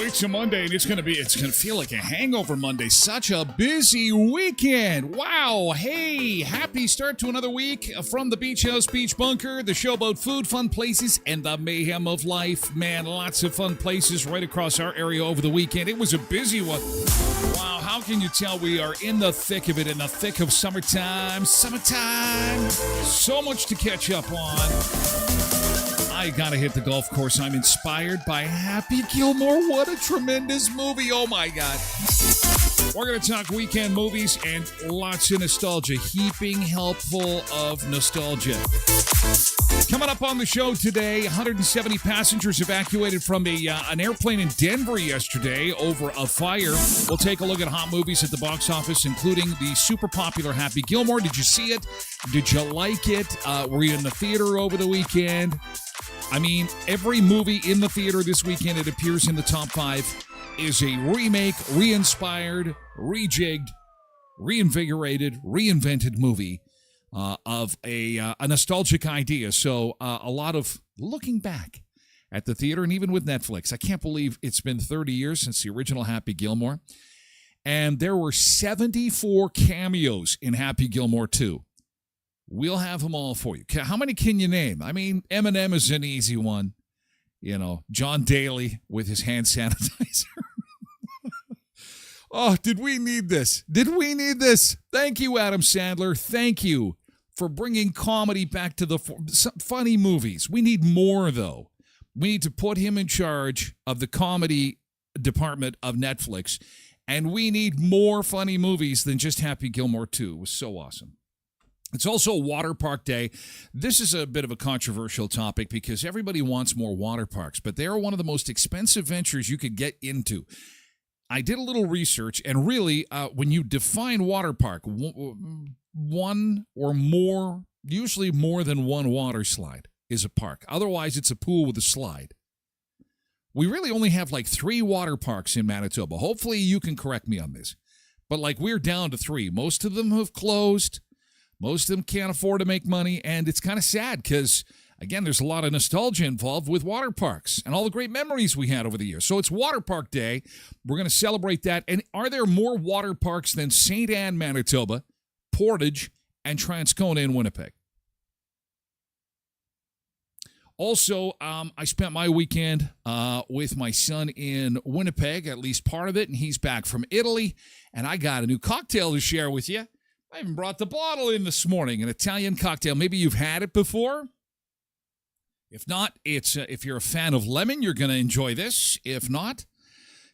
It's a Monday, and it's gonna feel like a hangover Monday. Such a busy weekend. Wow. Hey, happy start to another week from the Beach House Beach Bunker, the show about food, fun places, and the mayhem of life. Man, lots of fun places right across our area over the weekend. It was a busy one. Wow, how can you tell we are in the thick of it, in the thick of summertime? So much to catch up on. I gotta hit the golf course. I'm inspired by Happy Gilmore. What a tremendous movie. Oh my God. We're gonna talk weekend movies and lots of nostalgia. Heaping helpful of nostalgia. Coming up on the show today, 170 passengers evacuated from an airplane in Denver yesterday over a fire. We'll take a look at hot movies at the box office, including the super popular Happy Gilmore. Did you see it? Did you like it? Were you in the theater over the weekend? I mean, every movie in the theater this weekend, it appears in the top 5, is a remake, re-inspired, rejigged, reinvigorated, reinvented movie of a nostalgic idea. So a lot of looking back at the theater, and even with Netflix. I can't believe it's been 30 years since the original Happy Gilmore. And there were 74 cameos in Happy Gilmore 2. We'll have them all for you. How many can you name? I mean, Eminem is an easy one. You know, John Daly with his hand sanitizer. Oh, did we need this? Thank you, Adam Sandler. Thank you for bringing comedy back to the funny movies. We need more, though. We need to put him in charge of the comedy department of Netflix. And we need more funny movies than just Happy Gilmore 2. It was so awesome. It's also Water Park Day. This is a bit of a controversial topic because everybody wants more water parks, but they are one of the most expensive ventures you could get into. I did a little research, and really, when you define water park, one or more, usually more than one water slide is a park. Otherwise, it's a pool with a slide. We really only have like 3 water parks in Manitoba. Hopefully, you can correct me on this. But like we're down to 3. Most of them have closed. Most of them can't afford to make money, and it's kind of sad because, again, there's a lot of nostalgia involved with water parks and all the great memories we had over the years. So it's Water Park Day. We're going to celebrate that. And are there more water parks than St. Anne, Manitoba, Portage, and Transcona in Winnipeg? Also, I spent my weekend with my son in Winnipeg, at least part of it, and he's back from Italy, and I got a new cocktail to share with you. I even brought the bottle in this morning, an Italian cocktail. Maybe you've had it before. If not, it's if you're a fan of lemon, you're going to enjoy this. If not,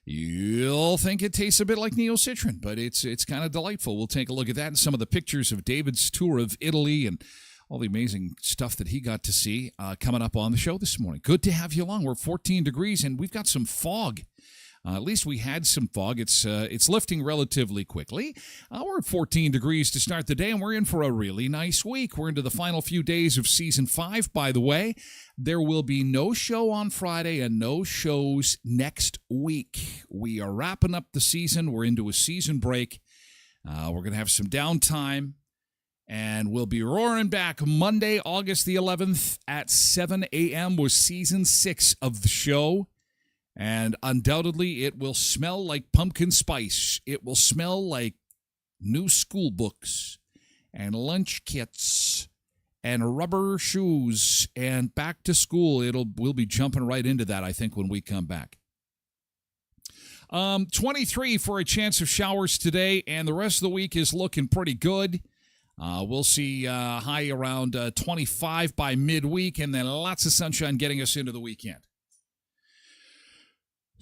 you'll think it tastes a bit like Neocitrin, but it's kind of delightful. We'll take a look at that and some of the pictures of David's tour of Italy and all the amazing stuff that he got to see coming up on the show this morning. Good to have you along. We're 14 degrees, and we've got some fog. At least we had some fog. It's lifting relatively quickly. We're at 14 degrees to start the day, and we're in for a really nice week. We're into the final few days of Season 5, by the way. There will be no show on Friday and no shows next week. We are wrapping up the season. We're into a season break. We're going to have some downtime, and we'll be roaring back Monday, August the 11th at 7 a.m. with Season 6 of the show. And undoubtedly, it will smell like pumpkin spice. It will smell like new school books and lunch kits and rubber shoes and back to school. We'll be jumping right into that, I think, when we come back. 23 for a chance of showers today, and the rest of the week is looking pretty good. We'll see high around 25 by midweek, and then lots of sunshine getting us into the weekend.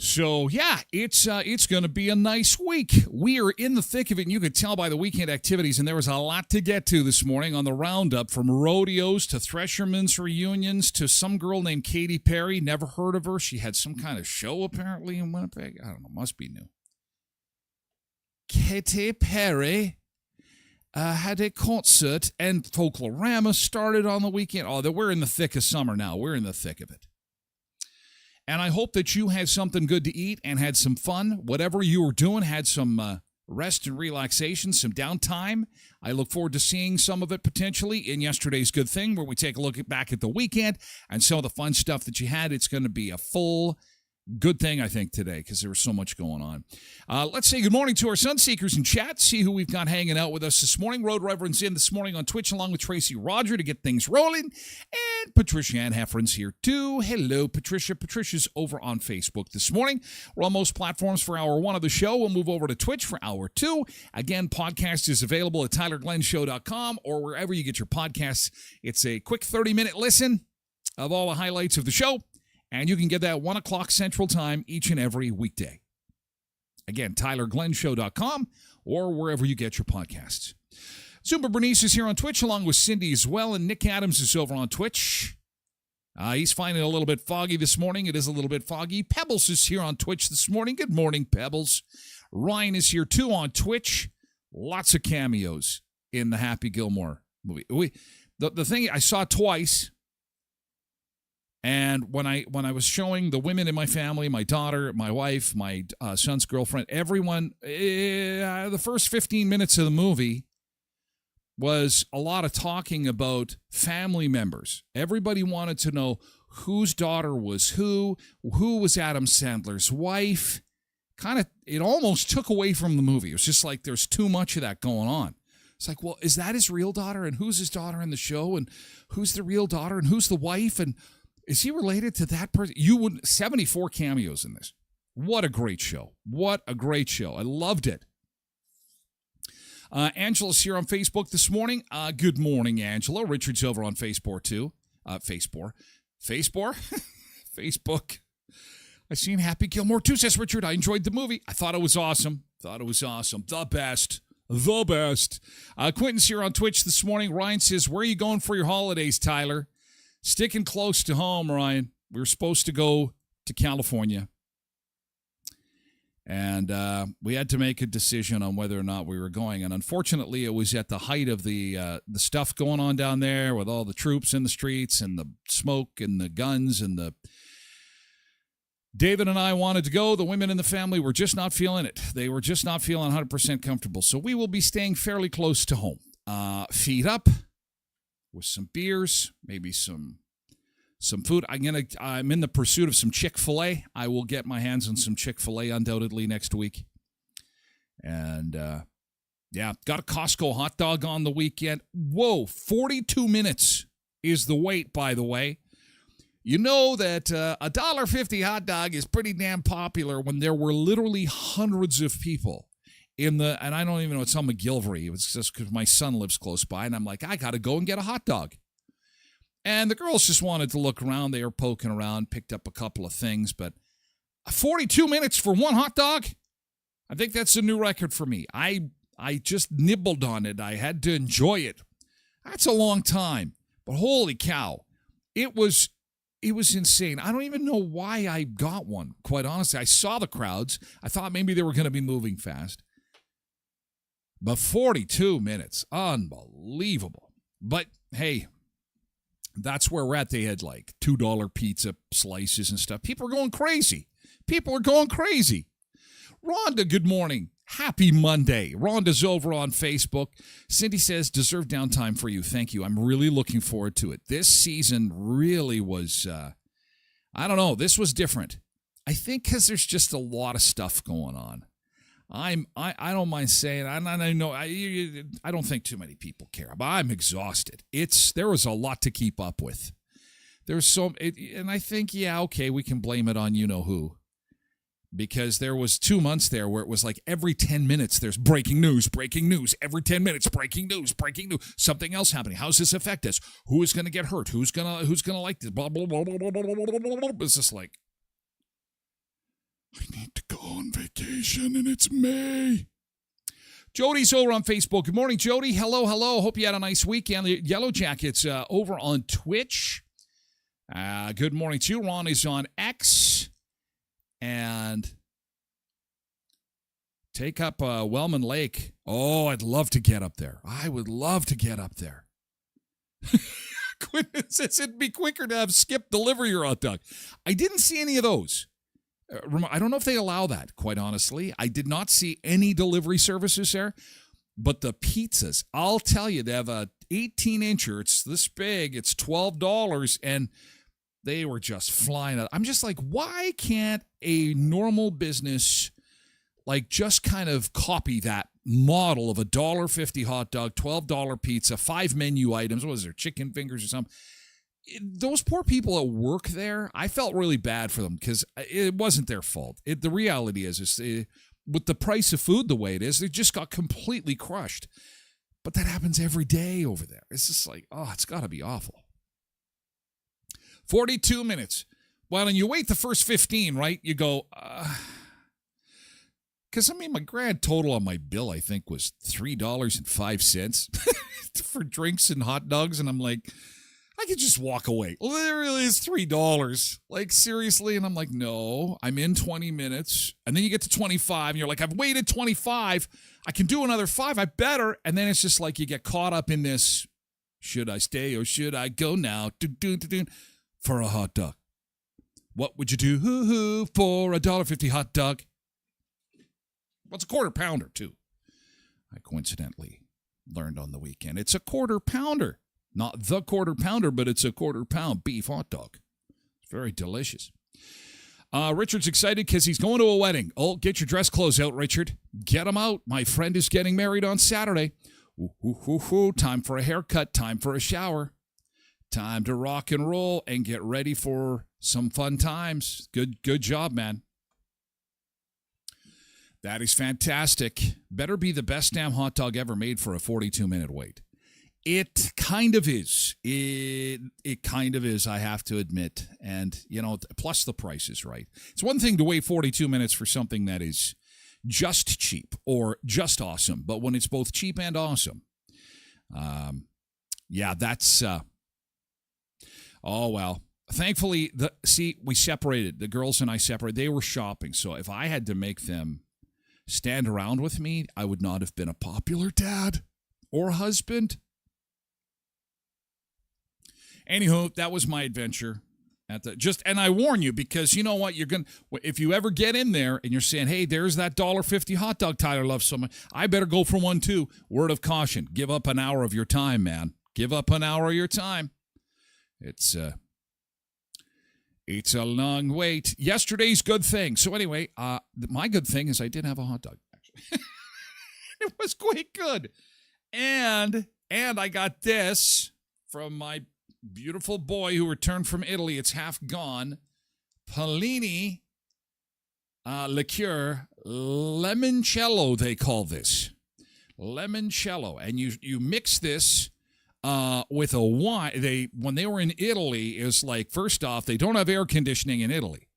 So, yeah, it's going to be a nice week. We are in the thick of it, and you could tell by the weekend activities, and there was a lot to get to this morning on the roundup, from rodeos to Thresherman's reunions to some girl named Katy Perry. Never heard of her. She had some kind of show, apparently, in Winnipeg. I don't know. Must be new. Katy Perry had a concert, and Folklorama started on the weekend. Oh, we're in the thick of summer now. We're in the thick of it. And I hope that you had something good to eat and had some fun. Whatever you were doing, had some rest and relaxation, some downtime. I look forward to seeing some of it potentially in yesterday's Good Thing, where we take a look back at the weekend and some of the fun stuff that you had. It's going to be a full Good Thing, I think, today, because there was so much going on. Let's say good morning to our Sunseekers in chat, see who we've got hanging out with us this morning. Road Reverend's in this morning on Twitch, along with Tracy Roger to get things rolling. And Patricia Ann Heffron's here, too. Hello, Patricia. Patricia's over on Facebook this morning. We're on most platforms for hour one of the show. We'll move over to Twitch for hour two. Again, podcast is available at tylerglenshow.com or wherever you get your podcasts. It's a quick 30-minute listen of all the highlights of the show. And you can get that 1 o'clock Central Time each and every weekday. Again, tylerglenshow.com or wherever you get your podcasts. Zumba Bernice is here on Twitch, along with Cindy as well, and Nick Adams is over on Twitch. He's finding it a little bit foggy this morning. It is a little bit foggy. Pebbles is here on Twitch this morning. Good morning, Pebbles. Ryan is here, too, on Twitch. Lots of cameos in the Happy Gilmore movie. The thing I saw twice... And when I was showing the women in my family, my daughter, my wife, my son's girlfriend, everyone, the first 15 minutes of the movie was a lot of talking about family members. Everybody wanted to know whose daughter was who was Adam Sandler's wife. It almost took away from the movie. It was just like there's too much of that going on. It's like, well, is that his real daughter? And who's his daughter in the show? And who's the real daughter? And who's the wife? And is he related to that person? 74 cameos in this. What a great show. What a great show. I loved it. Angela's here on Facebook this morning. Good morning, Angela. Richard's over on Facebook, too. Facebook? Facebook. I seen Happy Gilmore, too, says Richard. I enjoyed the movie. I thought it was awesome. The best. Quentin's here on Twitch this morning. Ryan says, where are you going for your holidays, Tyler? Sticking close to home, Ryan. We were supposed to go to California. And we had to make a decision on whether or not we were going. And unfortunately, it was at the height of the stuff going on down there with all the troops in the streets and the smoke and the guns and the... David and I wanted to go. The women in the family were just not feeling it. They were just not feeling 100% comfortable. So we will be staying fairly close to home. Feet up. With some beers, maybe some food. I'm in the pursuit of some Chick-fil-A. I will get my hands on some Chick-fil-A undoubtedly next week. And, got a Costco hot dog on the weekend. Whoa, 42 minutes is the wait, by the way. You know that a $1.50 hot dog is pretty damn popular when there were literally hundreds of people. And I don't even know, it's on McGilvery. It was just because my son lives close by, and I'm like, I got to go and get a hot dog. And the girls just wanted to look around. They were poking around, picked up a couple of things, but 42 minutes for one hot dog? I think that's a new record for me. I just nibbled on it. I had to enjoy it. That's a long time. But holy cow, it was insane. I don't even know why I got one, quite honestly. I saw the crowds. I thought maybe they were going to be moving fast. But 42 minutes, unbelievable. But, hey, that's where we're at. They had like $2 pizza slices and stuff. People are going crazy. Rhonda, good morning. Happy Monday. Rhonda's over on Facebook. Cindy says, deserved downtime for you. Thank you. I'm really looking forward to it. This season really was, I don't know, this was different. I think because there's just a lot of stuff going on. I don't mind saying, I know I don't think too many people care, but I'm exhausted. There was a lot to keep up with. And I think, okay, we can blame it on you know who, because there was 2 months there where it was like every 10 minutes there's breaking news, every 10 minutes breaking news, something else happening. How's this affect us? Who is going to get hurt? Who's gonna like this? Blah blah blah blah blah blah blah blah blah. It's just like. I need to go on vacation, and it's May. Jody's over on Facebook. Good morning, Jody. Hello, hello. Hope you had a nice weekend. The Yellow Jackets over on Twitch. Good morning to you. Ron is on X. And take up Wellman Lake. Oh, I'd love to get up there. I would love to get up there. Quinn says it'd be quicker to have Skip deliver your hot dog. I didn't see any of those. I don't know if they allow that, quite honestly. I did not see any delivery services there. But the pizzas, I'll tell you, they have a 18-incher. It's this big. It's $12, and they were just flying out. I'm just like, why can't a normal business just kind of copy that model of a $1.50 hot dog, $12 pizza, 5 menu items? What was there, chicken fingers or something? Those poor people that work there, I felt really bad for them because it wasn't their fault. The reality is with the price of food the way it is, they just got completely crushed. But that happens every day over there. It's just like, oh, it's got to be awful. 42 minutes. Well, and you wait the first 15, right? You go, because, my grand total on my bill, I think, was $3.05 for drinks and hot dogs. And I'm like, I could just walk away. Literally, it's $3. Seriously? And I'm like, no, I'm in 20 minutes. And then you get to 25, and you're like, I've waited 25. I can do another 5. I better. And then it's just like you get caught up in this, should I stay or should I go now? For a hot dog. What would you do for a $1.50 hot dog? What's a quarter pounder, too? I coincidentally learned on the weekend. It's a quarter pounder. Not the quarter pounder, but it's a quarter pound beef hot dog. It's very delicious. Richard's excited because he's going to a wedding. Oh, get your dress clothes out, Richard. Get them out. My friend is getting married on Saturday. Time for a haircut. Time for a shower. Time to rock and roll and get ready for some fun times. Good job, man. That is fantastic. Better be the best damn hot dog ever made for a 42-minute wait. It kind of is. It kind of is, I have to admit. And, plus the price is right. It's one thing to wait 42 minutes for something that is just cheap or just awesome. But when it's both cheap and awesome, that's... oh, well. Thankfully, we separated. The girls and I separated. They were shopping. So if I had to make them stand around with me, I would not have been a popular dad or husband. Anywho, that was my adventure and I warn you, because you know what, if you ever get in there and you're saying, hey, there's that $1.50 hot dog Tyler loves so much, I better go for one too. Word of caution, give up an hour of your time, man. Give up an hour of your time. It's a long wait. Yesterday's good thing. So anyway, my good thing is I did have a hot dog, actually. It was quite good. And I got this from my beautiful boy who returned from Italy. It's half gone. Pellini liqueur, limoncello, they call this. Limoncello. And you mix this with a wine. When they were in Italy, it was like, first off, they don't have air conditioning in Italy.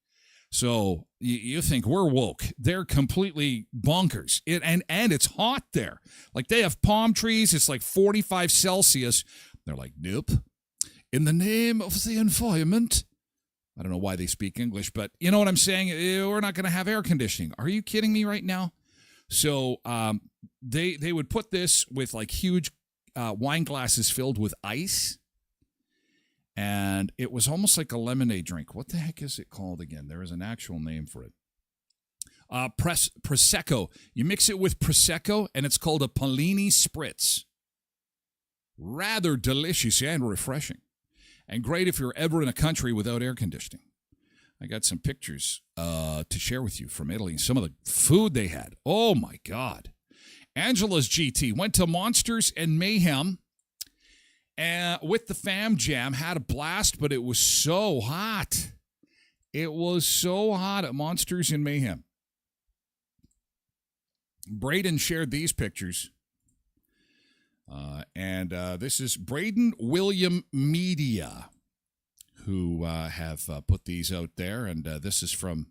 So you think we're woke. They're completely bonkers. And it's hot there. Like, they have palm trees. It's like 45 Celsius. They're like, nope. In the name of the environment. I don't know why they speak English, but you know what I'm saying? We're not going to have air conditioning. Are you kidding me right now? So they would put this with like huge wine glasses filled with ice. And it was almost like a lemonade drink. What the heck is it called again? There is an actual name for it. Prosecco. You mix it with Prosecco, and it's called a Pellini Spritz. Rather delicious and refreshing. And great if you're ever in a country without air conditioning. I got some pictures to share with you from Italy. Some of the food they had. Oh, my God. Angela's GT went to Monsters and Mayhem with the fam jam. Had a blast, but it was so hot. It was so hot at Monsters and Mayhem. Braden shared these pictures. And this is Braden William Media, who have put these out there. And this is from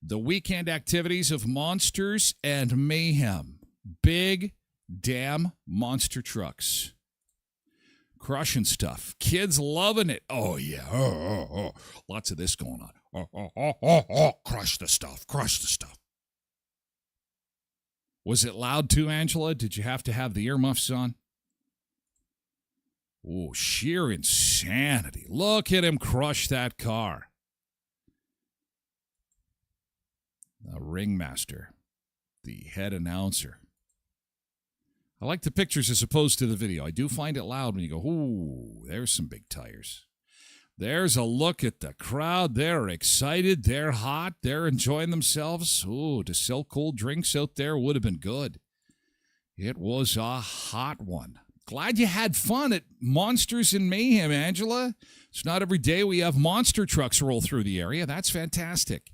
The weekend activities of Monsters and Mayhem. Big damn monster trucks. Crushing stuff. Kids loving it. Oh, yeah. Oh. Lots of this going on. Oh. Crush the stuff. Crush the stuff. Was it loud too, Angela? Did you have to have the earmuffs on? Oh, sheer insanity. Look at him crush that car. The ringmaster. The head announcer. I like the pictures as opposed to the video. I do find it loud when you go, ooh, there's some big tires. There's a look at the crowd. They're excited. They're hot. They're enjoying themselves. Ooh, to sell cold drinks out there would have been good. It was a hot one. Glad you had fun at Monsters and Mayhem, Angela. It's not every day we have monster trucks roll through the area. That's fantastic.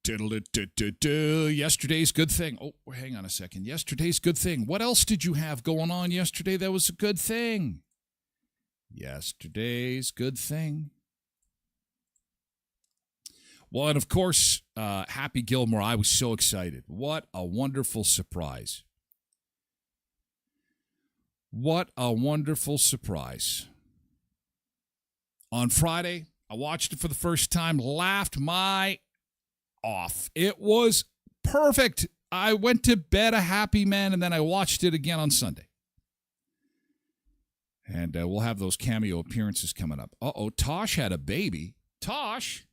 Yesterday's good thing. Oh, hang on a second. Yesterday's good thing. What else did you have going on yesterday that was a good thing? Yesterday's good thing. Well, and of course, Happy Gilmore. I was so excited. What a wonderful surprise. What a wonderful surprise. On Friday, I watched it for the first time, laughed my off. It was perfect. I went to bed a happy man, and then I watched it again on Sunday. And we'll have those cameo appearances coming up. Uh-oh, Tosh had a baby. Tosh,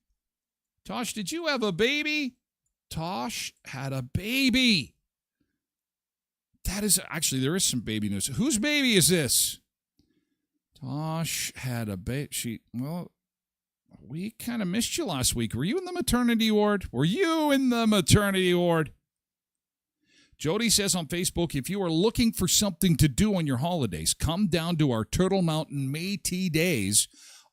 did you have a baby? Tosh had a baby. That is, actually, there is some baby news. Whose baby is this? Tosh had a baby. Well, we kind of missed you last week. Were you in the maternity ward? Jody says on Facebook, if you are looking for something to do on your holidays, come down to our Turtle Mountain Métis Days,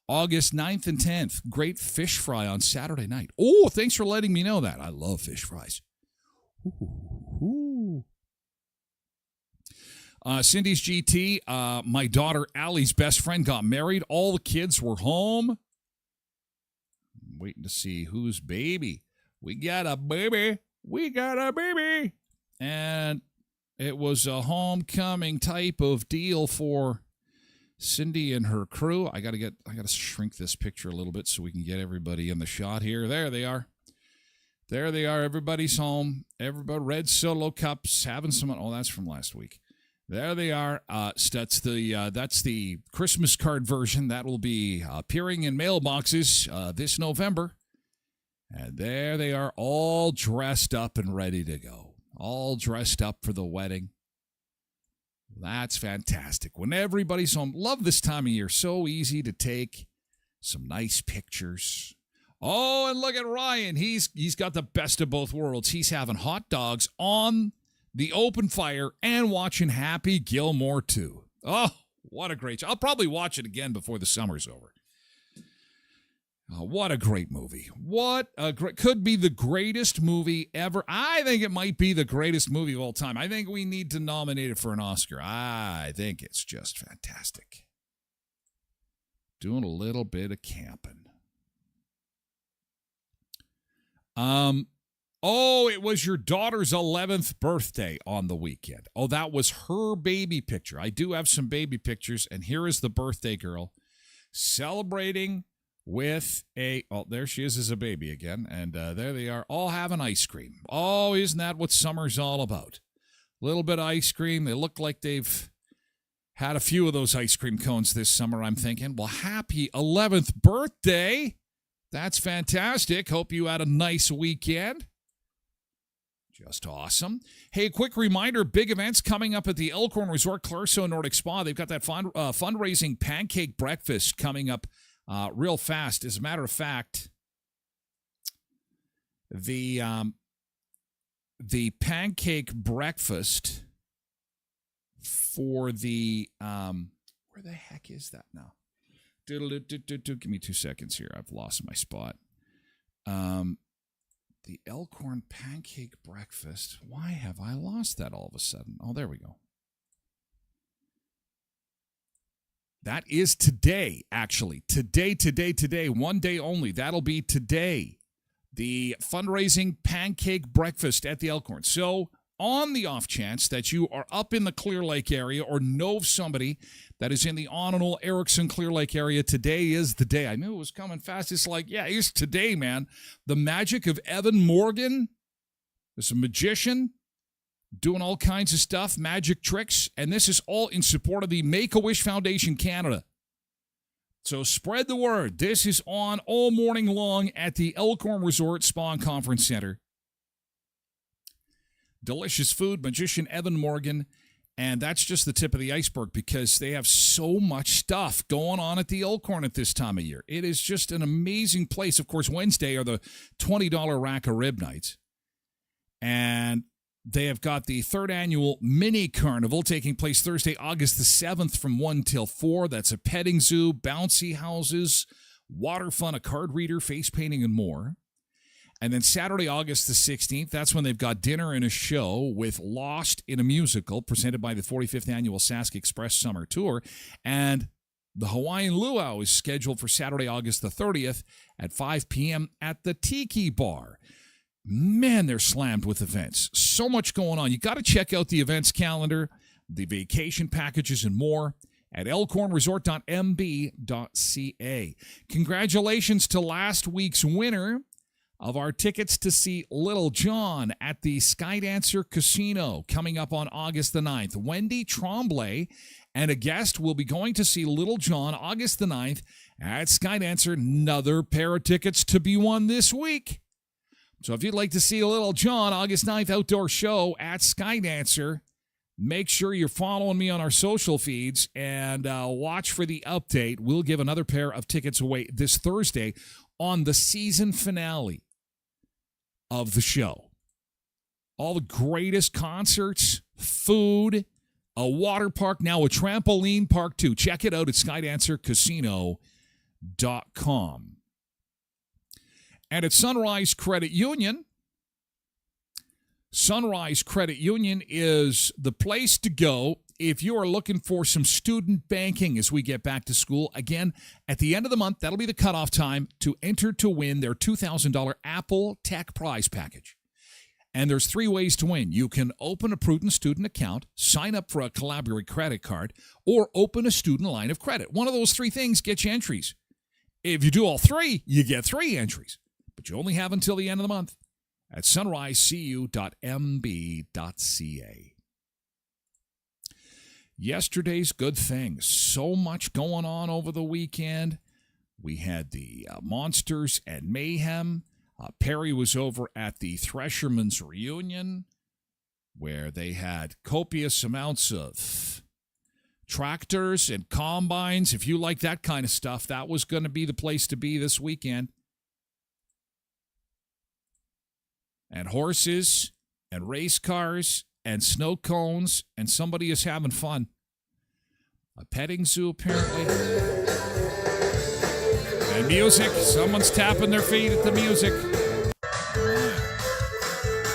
August 9th and 10th. Great fish fry on Saturday night. Oh, thanks for letting me know that. I love fish fries. Ooh. Cindy's GT, my daughter Allie's best friend got married. All the kids were home. Waiting to see whose baby. We got a baby. And it was a homecoming type of deal for Cindy and her crew. I gotta shrink this picture a little bit so we can get everybody in the shot here. There they are. Everybody's home. Everybody, red Solo cups, having some. Oh, that's from last week. There they are. That's the Christmas card version. That will be appearing in mailboxes this November. And there they are, all dressed up and ready to go. All dressed up for the wedding. That's fantastic. When everybody's home, love this time of year. So easy to take some nice pictures. Oh, and look at Ryan. He's got the best of both worlds. He's having hot dogs on the open fire and watching Happy Gilmore too. Oh, what a great show. I'll probably watch it again before the summer's over. Oh, what a great movie. Could be the greatest movie ever. I think it might be the greatest movie of all time. I think we need to nominate it for an Oscar. I think it's just fantastic. Doing a little bit of camping. Oh, it was your daughter's 11th birthday on the weekend. Oh, that was her baby picture. I do have some baby pictures, and here is the birthday girl celebrating with there she is as a baby again, and there they are, all having ice cream. Oh, isn't that what summer's all about? A little bit of ice cream. They look like they've had a few of those ice cream cones this summer, I'm thinking. Well, happy 11th birthday. That's fantastic. Hope you had a nice weekend. Just awesome. Hey, quick reminder, big events coming up at the Elkhorn Resort, Clarso Nordic Spa. They've got that fundraising pancake breakfast coming up real fast. As a matter of fact, the pancake breakfast for the where the heck is that now? Give me 2 seconds here. I've lost my spot. The Elkhorn pancake breakfast. Why have I lost that all of a sudden? Oh, there we go. That is today, actually. Today. One day only. That'll be today. The fundraising pancake breakfast at the Elkhorn. So, on the off chance that you are up in the Clear Lake area or know of somebody that is in the Onondaga, Erickson, Clear Lake area, today is the day. I knew it was coming fast. It's like, yeah, it's today, man. The magic of Evan Morgan. There's a magician doing all kinds of stuff, magic tricks, and this is all in support of the Make-A-Wish Foundation Canada. So spread the word. This is on all morning long at the Elkhorn Resort Spa and Conference Center. Delicious food, magician Evan Morgan, and that's just the tip of the iceberg because they have so much stuff going on at the Elkhorn at this time of year. It is just an amazing place. Of course, Wednesday are the $20 rack of rib nights, and they have got the third annual mini carnival taking place Thursday, August the 7th from 1 till 4. That's a petting zoo, bouncy houses, water fun, a card reader, face painting, and more. And then Saturday, August the 16th, that's when they've got dinner and a show with Lost in a Musical presented by the 45th Annual Sask Express Summer Tour. And the Hawaiian Luau is scheduled for Saturday, August the 30th at 5 p.m. at the Tiki Bar. Man, they're slammed with events. So much going on. You got to check out the events calendar, the vacation packages, and more at elkhornresort.mb.ca. Congratulations to last week's winner of our tickets to see Little John at the Skydancer Casino coming up on August the 9th. Wendy Tremblay and a guest will be going to see Little John August the 9th at Skydancer. Another pair of tickets to be won this week. So if you'd like to see Little John August 9th outdoor show at Skydancer, make sure you're following me on our social feeds and watch for the update. We'll give another pair of tickets away this Thursday on the season finale of the show. All the greatest concerts, food, a water park, now a trampoline park too. Check it out at skydancercasino.com. And at Sunrise Credit Union is the place to go if you are looking for some student banking as we get back to school. Again, at the end of the month, that'll be the cutoff time to enter to win their $2,000 Apple Tech Prize Package. And there's 3 ways to win. You can open a Prudent student account, sign up for a Collaborate credit card, or open a student line of credit. One of those 3 things gets you entries. If you do all 3, you get 3 entries. But you only have until the end of the month at sunrisecu.mb.ca. Yesterday's good things. So much going on over the weekend. We had the Monsters and Mayhem. Perry was over at the Threshermen's Reunion, where they had copious amounts of tractors and combines. If you like that kind of stuff, that was going to be the place to be this weekend. And horses and race cars and snow cones, and somebody is having fun. A petting zoo, apparently. And music. Someone's tapping their feet at the music.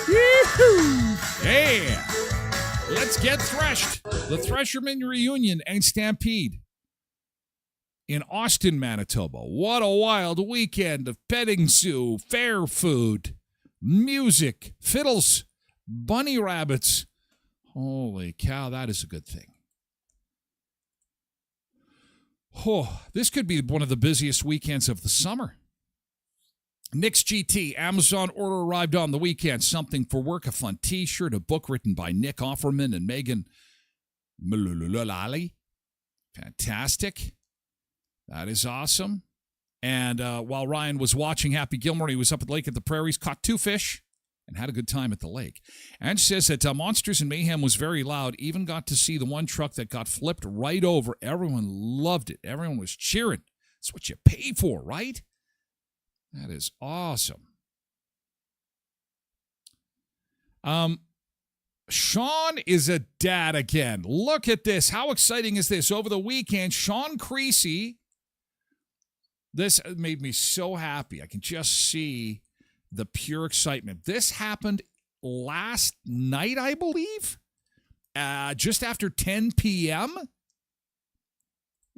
Yee-hoo! Yeah! Let's get threshed. The Threshermen Reunion and Stampede in Austin, Manitoba. What a wild weekend of petting zoo, fair food, music, fiddles, bunny rabbits. Holy cow, that is a good thing. Oh, this could be one of the busiest weekends of the summer. Nick's GT, Amazon order arrived on the weekend. Something for work, a fun t-shirt, a book written by Nick Offerman and Megan Mululali. Fantastic. That is awesome. And while Ryan was watching Happy Gilmore, he was up at the lake at the Prairies, caught 2 fish, and had a good time at the lake. And says that Monsters and Mayhem was very loud. Even got to see the one truck that got flipped right over. Everyone loved it. Everyone was cheering. That's what you pay for, right? That is awesome. Sean is a dad again. Look at this. How exciting is this? Over the weekend, Sean Creasy. This made me so happy. I can just see the pure excitement. This happened last night, I believe, just after 10 p.m.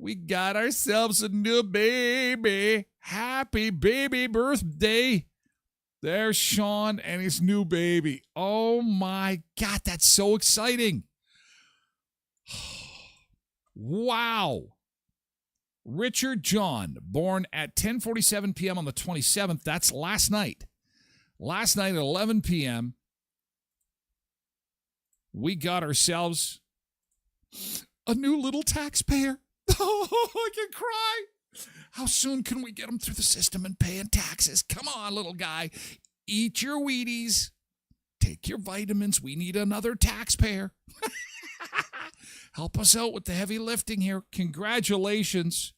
We got ourselves a new baby. Happy baby birthday. There's Sean and his new baby. Oh, my God. That's so exciting. Wow. Richard John, born at 10:47 p.m. on the 27th. That's last night. Last night at 11 p.m., we got ourselves a new little taxpayer. Oh, I can cry. How soon can we get him through the system and paying taxes? Come on, little guy. Eat your Wheaties. Take your vitamins. We need another taxpayer. Help us out with the heavy lifting here. Congratulations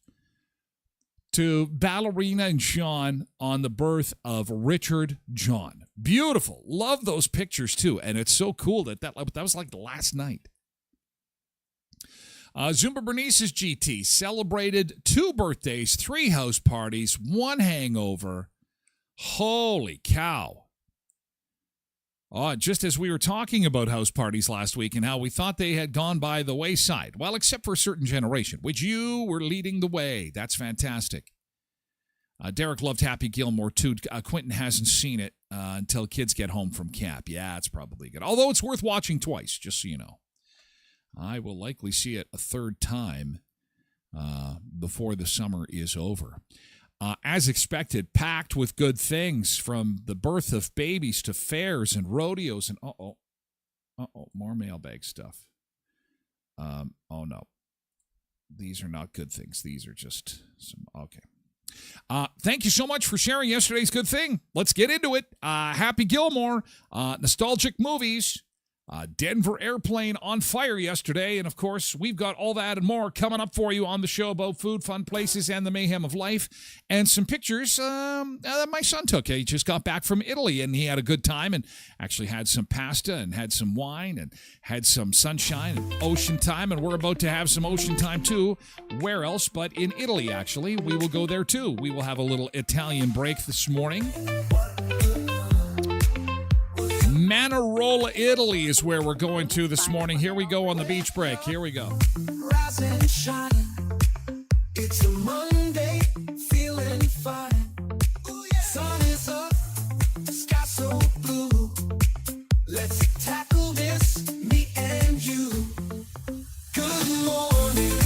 to Ballerina and Sean on the birth of Richard John. Beautiful. Love those pictures, too. And it's so cool that was like last night. Zumba Bernice's GT celebrated 2 birthdays, 3 house parties, 1 hangover. Holy cow. Just as we were talking about house parties last week and how we thought they had gone by the wayside. Well, except for a certain generation, which you were leading the way. That's fantastic. Derek loved Happy Gilmore, too. Quentin hasn't seen it until kids get home from camp. Yeah, it's probably good. Although it's worth watching twice, just so you know. I will likely see it a third time before the summer is over. As expected, packed with good things, from the birth of babies to fairs and rodeos and more mailbag stuff. Oh no, these are not good things. These are just some okay. Thank you so much for sharing yesterday's good thing. Let's get into it. Happy Gilmore, nostalgic movies. Denver airplane on fire yesterday, and of course, we've got all that and more coming up for you on the show about food, fun places, and the mayhem of life, and some pictures that my son took. He just got back from Italy, and he had a good time, and actually had some pasta, and had some wine, and had some sunshine and ocean time, and we're about to have some ocean time, too. Where else but in Italy, actually. We will go there, too. We will have a little Italian break this morning. Manarola, Italy is where we're going to this morning. Here we go on the beach break. Here we go. Rise and shine. It's a Monday, feeling fine. Ooh, yeah. Sun is up, sky so blue. Let's tackle this, me and you. Good morning,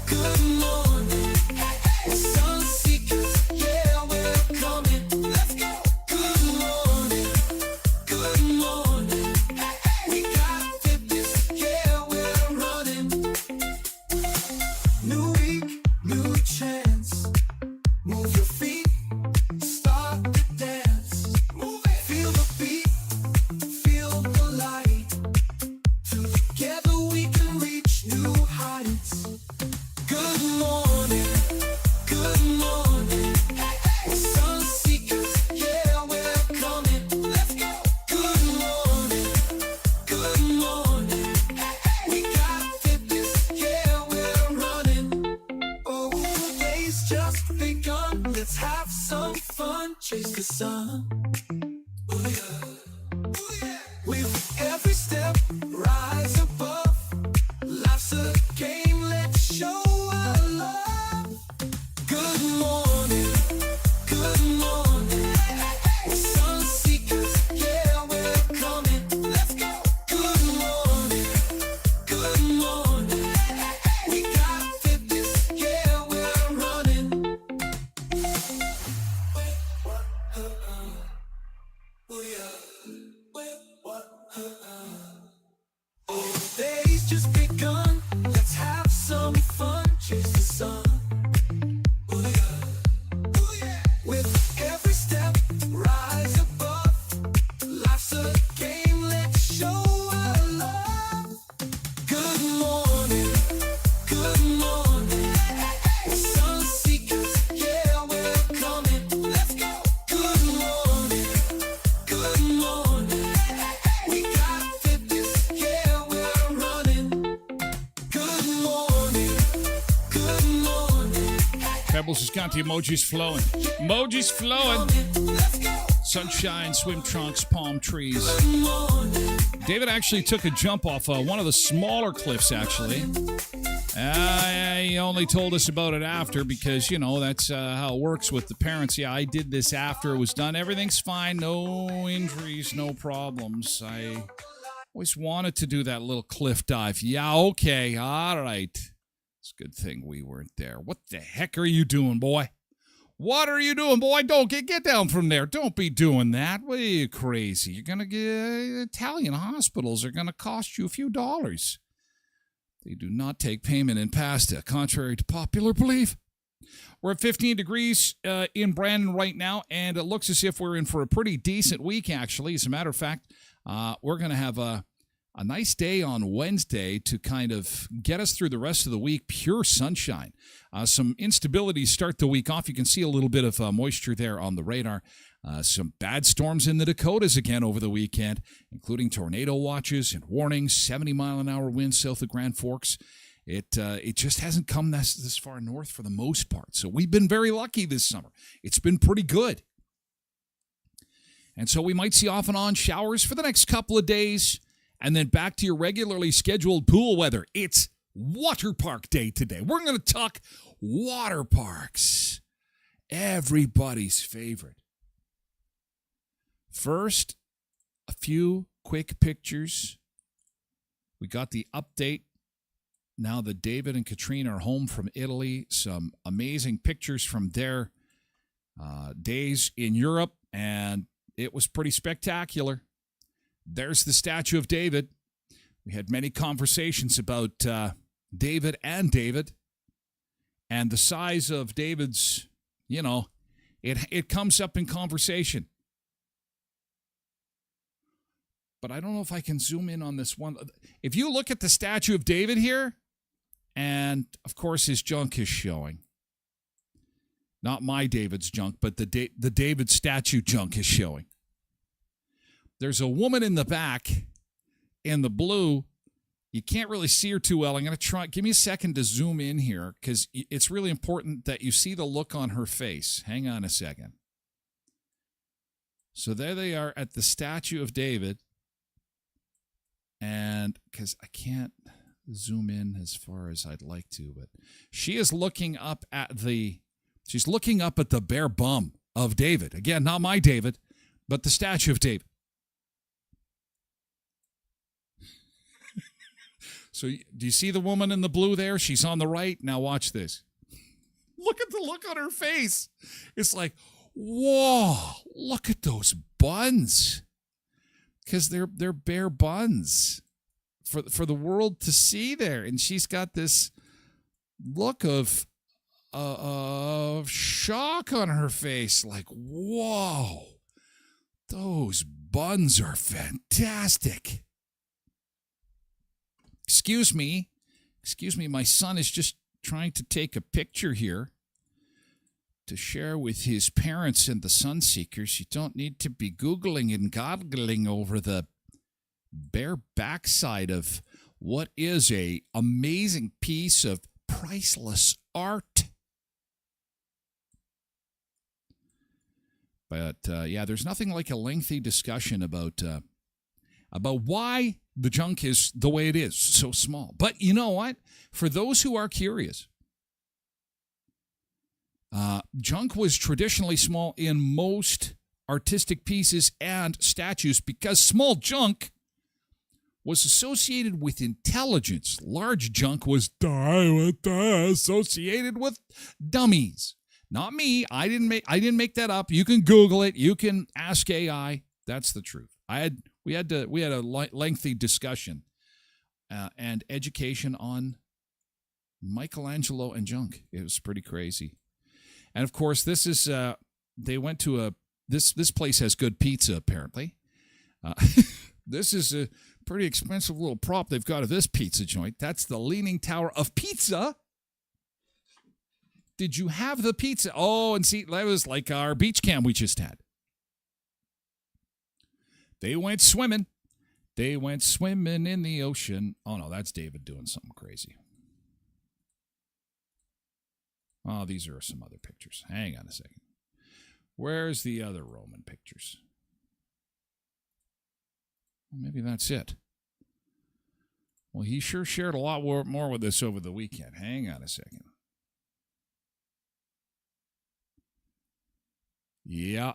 good morning. Hey, sun seekers, yeah, we're coming. Let's go. Good morning. Good morning. We got fitness, yeah, we're running. New week, new chance. Move your feet, start to dance. Move it. Feel the beat, feel the light. Together we can reach new heights. Good morning, good morning. Sun seekers, yeah, we're coming. Let's go. Good morning, good morning. We got fitness, yeah, we're running. Oh, the day's just begun. Let's have some fun. Chase the sun. Ooh, yeah. Ooh, yeah. With every step, rise above. Life's a game, let's show our love. Good morning, good morning. Sun seekers, yeah, we're coming. Let's go. Good morning, good morning. We got fitness, yeah, we're running. Oh yeah. Oh, the day's just begun. Let's have some fun. Chase the sun. Oh yeah. Oh yeah. With every step, rise above. Life's a game, let's show our love. Good morning, good morning. Sun seekers, yeah, we're coming. Let's go. Good morning, good morning. We got fitness, yeah, we're running. Good morning, good morning. Pebbles has got the emojis flowing. Emojis flowing. Let's go. Sunshine, swim trunks, palm trees. Good morning. David actually took a jump off one of the smaller cliffs, actually. He only told us about it after because, that's how it works with the parents. Yeah, I did this after it was done. Everything's fine. No injuries, no problems. I always wanted to do that little cliff dive. Yeah, okay. All right. It's a good thing we weren't there. What the heck are you doing, boy? What are you doing, boy? Don't get down from there. Don't be doing that. What are you crazy? You're going to get Italian hospitals are going to cost you a few dollars. They do not take payment in pasta, contrary to popular belief. We're at 15 degrees in Brandon right now, and it looks as if we're in for a pretty decent week, actually. As a matter of fact, we're going to have a nice day on Wednesday to kind of get us through the rest of the week. Pure sunshine. Some instabilities start the week off. You can see a little bit of moisture there on the radar. Some bad storms in the Dakotas again over the weekend, including tornado watches and warnings, 70-mile-an-hour winds south of Grand Forks. It just hasn't come this far north for the most part. So we've been very lucky this summer. It's been pretty good. And so we might see off and on showers for the next couple of days, and then back to your regularly scheduled pool weather. It's water park day today. We're going to talk water parks. Everybody's favorite. First, a few quick pictures. We got the update now that David and Katrine are home from Italy. Some amazing pictures from their days in Europe, and it was pretty spectacular. There's the statue of David. We had many conversations about David, and the size of David's, it comes up in conversation. But I don't know if I can zoom in on this one. If you look at the statue of David here, and of course his junk is showing. Not my David's junk, but the David statue junk is showing. There's a woman in the back in the blue. You can't really see her too well. I'm going to try. Give me a second to zoom in here because it's really important that you see the look on her face. Hang on a second. So there they are at the statue of David. And because I can't zoom in as far as I'd like to, but she is looking up at the bare bum of David. Again, not my David, but the statue of David. So do you see the woman in the blue there? She's on the right. Now watch this. Look at the look on her face. It's like, whoa, look at those buns. Because they're bare buns for the world to see there. And she's got this look of shock on her face. Like, whoa, those buns are fantastic. Excuse me, my son is just trying to take a picture here to share with his parents and the sun seekers. You don't need to be Googling and goggling over the bare backside of what is a amazing piece of priceless art. But, there's nothing like a lengthy discussion about why the junk is the way it is, so small. But you know what? For those who are curious, junk was traditionally small in most artistic pieces and statues because small junk was associated with intelligence. Large junk was associated with dummies. Not me. I didn't make that up. You can Google it. You can ask AI. That's the truth. We had a lengthy discussion and education on Michelangelo and junk. It was pretty crazy. And of course, this is they went to this place has good pizza apparently. This is a pretty expensive little prop they've got of this pizza joint. That's the Leaning Tower of Pizza. Did you have the pizza? Oh, and see, that was like our beach camp we just had. They went swimming. They went swimming in the ocean. Oh, no, that's David doing something crazy. Oh, these are some other pictures. Hang on a second. Where's the other Roman pictures? Well, maybe that's it. Well, he sure shared a lot more with us over the weekend. Hang on a second. Yeah.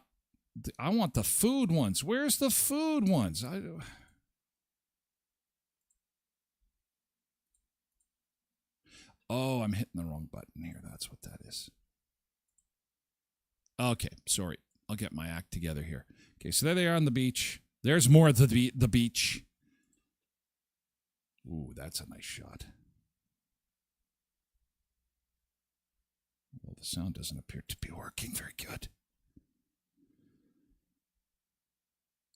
I want the food ones. Where's the food ones? Oh, I'm hitting the wrong button here. That's what that is. Okay, sorry. I'll get my act together here. Okay, so there they are on the beach. There's more of the beach. Ooh, that's a nice shot. Well, the sound doesn't appear to be working very good.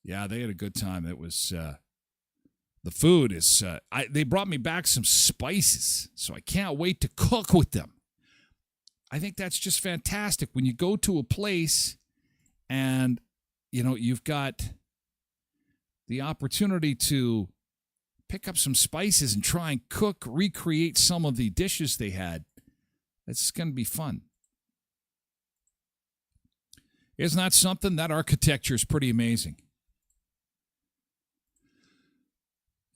Yeah, they had a good time. It was the food is. They brought me back some spices, so I can't wait to cook with them. I think that's just fantastic when you go to a place and you've got the opportunity to pick up some spices and try and recreate some of the dishes they had. It's going to be fun. Isn't that something? That architecture is pretty amazing.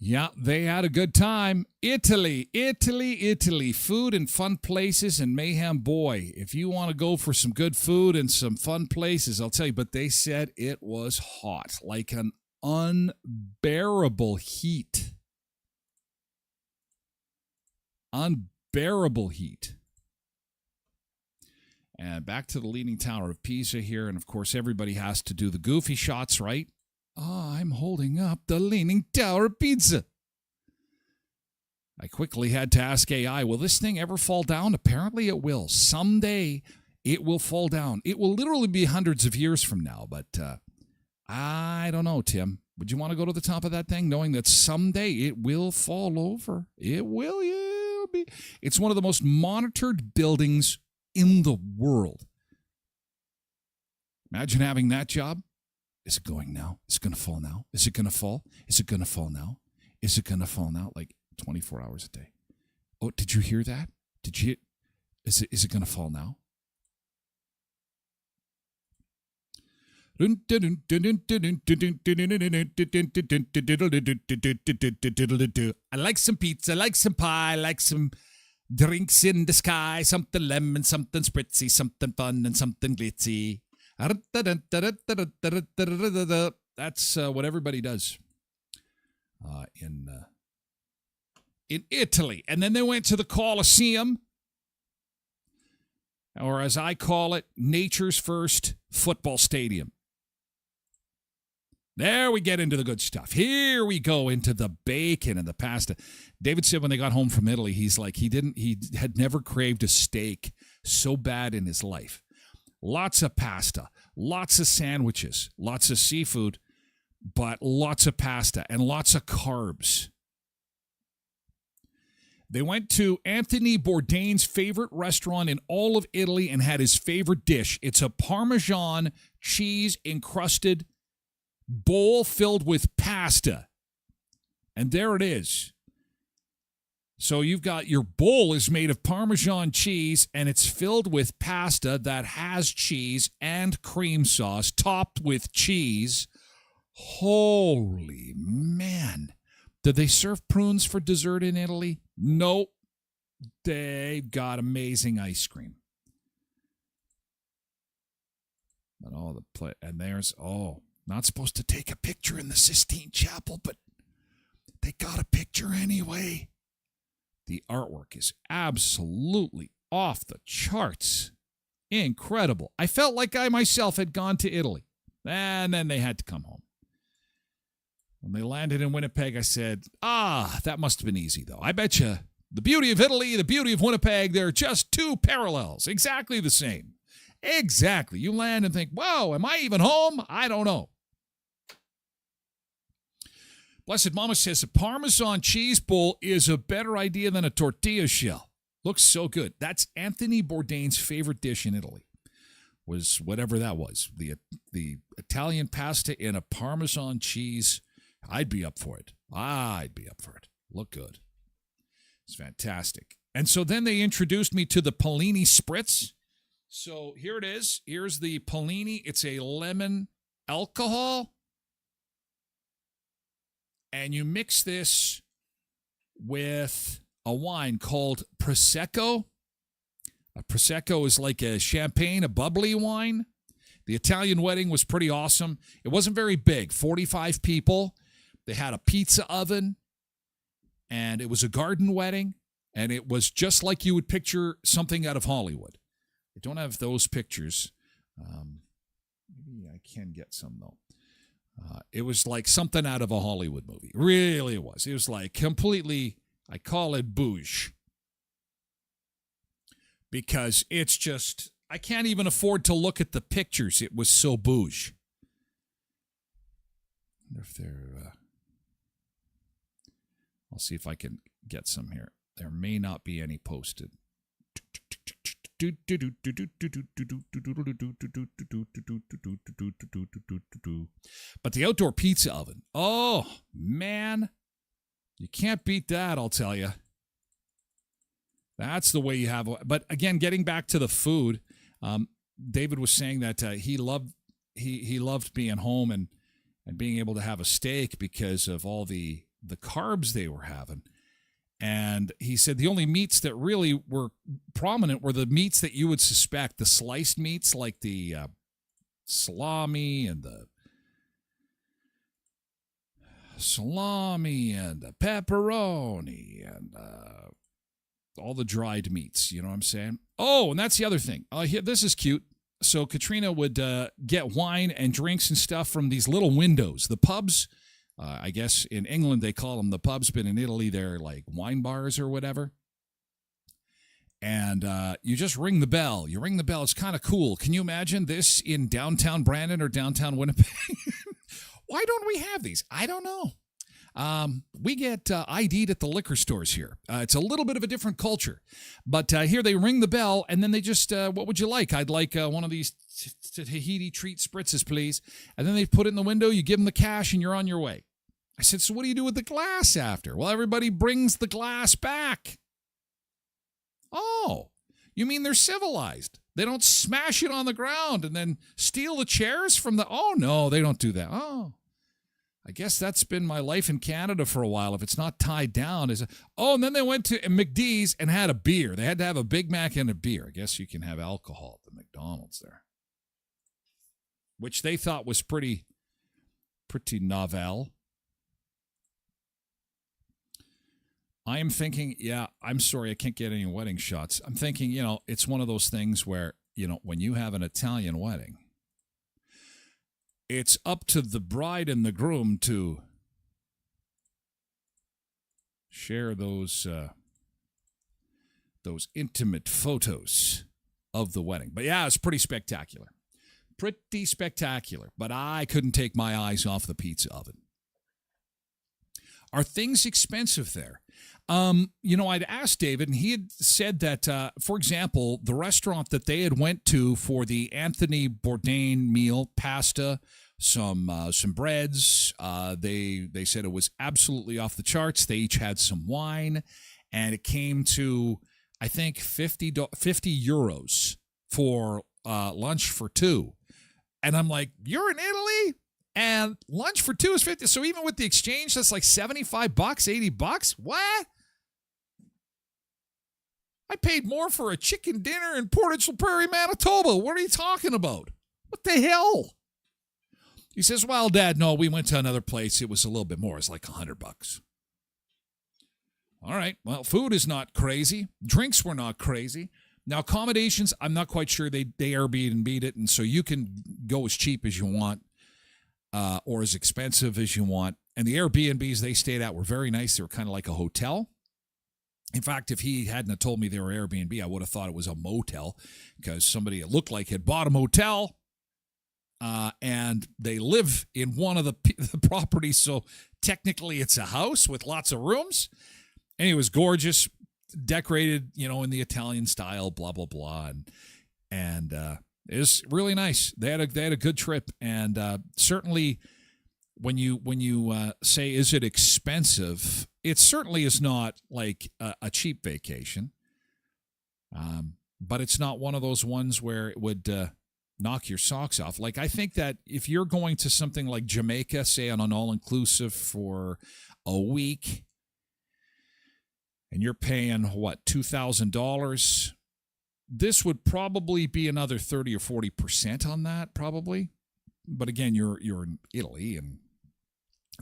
Yeah, they had a good time. Italy. Food and fun places and mayhem. Boy, if you want to go for some good food and some fun places, I'll tell you. But they said it was hot, like an unbearable heat. Unbearable heat. And back to the Leaning Tower of Pisa here. And, of course, everybody has to do the goofy shots, right? Oh, I'm holding up the Leaning Tower of Pisa. I quickly had to ask AI, will this thing ever fall down? Apparently it will. Someday it will fall down. It will literally be hundreds of years from now. But I don't know, Tim. Would you want to go to the top of that thing knowing that someday it will fall over? It will. It's one of the most monitored buildings in the world. Imagine having that job. Is it going now? Is it going to fall now? Is it going to fall? Is it going to fall now? Is it going to fall now? Like 24 hours a day. Oh, did you hear that? Did you? Is it going to fall now? I like some pizza, I like some pie, I like some drinks in the sky, something lemon, something spritzy, something fun, and something glitzy. That's what everybody does in Italy. And then they went to the Colosseum, or as I call it, nature's first football stadium. There we get into the good stuff. Here we go into the bacon and the pasta. David said when they got home from Italy, he's like, he had never craved a steak so bad in his life. Lots of pasta, lots of sandwiches, lots of seafood, but lots of pasta and lots of carbs. They went to Anthony Bourdain's favorite restaurant in all of Italy and had his favorite dish. It's a Parmesan cheese-encrusted bowl filled with pasta. And there it is. So you've got your bowl is made of Parmesan cheese, and it's filled with pasta that has cheese and cream sauce topped with cheese. Holy man. Did they serve prunes for dessert in Italy? Nope. They've got amazing ice cream. But there's not supposed to take a picture in the Sistine Chapel, but they got a picture anyway. The artwork is absolutely off the charts. Incredible. I felt like I myself had gone to Italy. And then they had to come home. When they landed in Winnipeg, I said, that must have been easy, though. I bet you the beauty of Italy, the beauty of Winnipeg, they're just two parallels. Exactly the same. Exactly. You land and think, whoa, am I even home? I don't know. Blessed Mama says a Parmesan cheese bowl is a better idea than a tortilla shell. Looks so good. That's Anthony Bourdain's favorite dish in Italy. Was whatever that was. The Italian pasta in a Parmesan cheese. I'd be up for it. Look good. It's fantastic. And so then they introduced me to the Pellini Spritz. So here it is. Here's the Pellini. It's a lemon alcohol. And you mix this with a wine called Prosecco. A Prosecco is like a champagne, a bubbly wine. The Italian wedding was pretty awesome. It wasn't very big, 45 people. They had a pizza oven, and it was a garden wedding, and it was just like you would picture something out of Hollywood. I don't have those pictures. Maybe I can get some, though. It was like something out of a Hollywood movie. Really it was. It was like completely, I call it bouge. Because it's just, I can't even afford to look at the pictures. It was so bouge. I wonder if they're, I'll see if I can get some here. There may not be any posted. But the outdoor pizza oven, oh, man. You can't beat that, I'll tell you. That's the way you have. But again, getting back to the food, David was saying that he loved being home and being able to have a steak because of all the carbs they were having. And he said the only meats that really were prominent were the meats that you would suspect, the sliced meats like the salami and the pepperoni and all the dried meats. You know what I'm saying? Oh, and that's the other thing. This is cute. So Katrina would get wine and drinks and stuff from these little windows. The pubs, I guess in England they call them the pubs, but in Italy they're like wine bars or whatever. And you just ring the bell. You ring the bell. It's kind of cool. Can you imagine this in downtown Brandon or downtown Winnipeg? Why don't we have these? I don't know. We get ID'd at the liquor stores here. It's a little bit of a different culture. But here they ring the bell, and then they just, what would you like? I'd like one of these Tahiti treat spritzes, please. And then they put it in the window, you give them the cash, and you're on your way. I said, so what do you do with the glass after? Well, everybody brings the glass back. Oh, you mean they're civilized? They don't smash it on the ground and then steal the chairs from the... Oh, no, they don't do that. Oh, I guess that's been my life in Canada for a while. If it's not tied down, and then they went to McD's and had a beer. They had to have a Big Mac and a beer. I guess you can have alcohol at the McDonald's there, which they thought was pretty novel. I am thinking, I'm sorry, I can't get any wedding shots. I'm thinking, it's one of those things where, when you have an Italian wedding, it's up to the bride and the groom to share those intimate photos of the wedding. But yeah, it's pretty spectacular. Pretty spectacular. But I couldn't take my eyes off the pizza oven. Are things expensive there? I'd asked David, and he had said that, for example, the restaurant that they had went to for the Anthony Bourdain meal, pasta, some breads, they said it was absolutely off the charts. They each had some wine, and it came to, I think, 50 euros for lunch for two. And I'm like, you're in Italy? And lunch for two is 50. So even with the exchange, that's like $75, $80. What? I paid more for a chicken dinner in Portage la Prairie, Manitoba. What are you talking about? What the hell? He says, well, Dad, no, we went to another place. It was a little bit more. It's like $100. All right. Well, food is not crazy. Drinks were not crazy. Now, accommodations, I'm not quite sure they Airbnb'd it, and so you can go as cheap as you want. Or as expensive as you want. And the Airbnbs they stayed at were very nice. They were kind of like a hotel. In fact, if he hadn't have told me they were Airbnb, I would have thought it was a motel because somebody it looked like had bought a motel and they live in one of the properties. So technically it's a house with lots of rooms. And it was gorgeous, decorated, in the Italian style, blah, blah, blah. And it was really nice. They had a good trip, and certainly when you say is it expensive, it certainly is not like a cheap vacation. But it's not one of those ones where it would knock your socks off. Like I think that if you're going to something like Jamaica, say on an all-inclusive for a week, and you're paying, what, $2,000, this would probably be another 30 or 40% on that, probably. But again, you're in Italy, and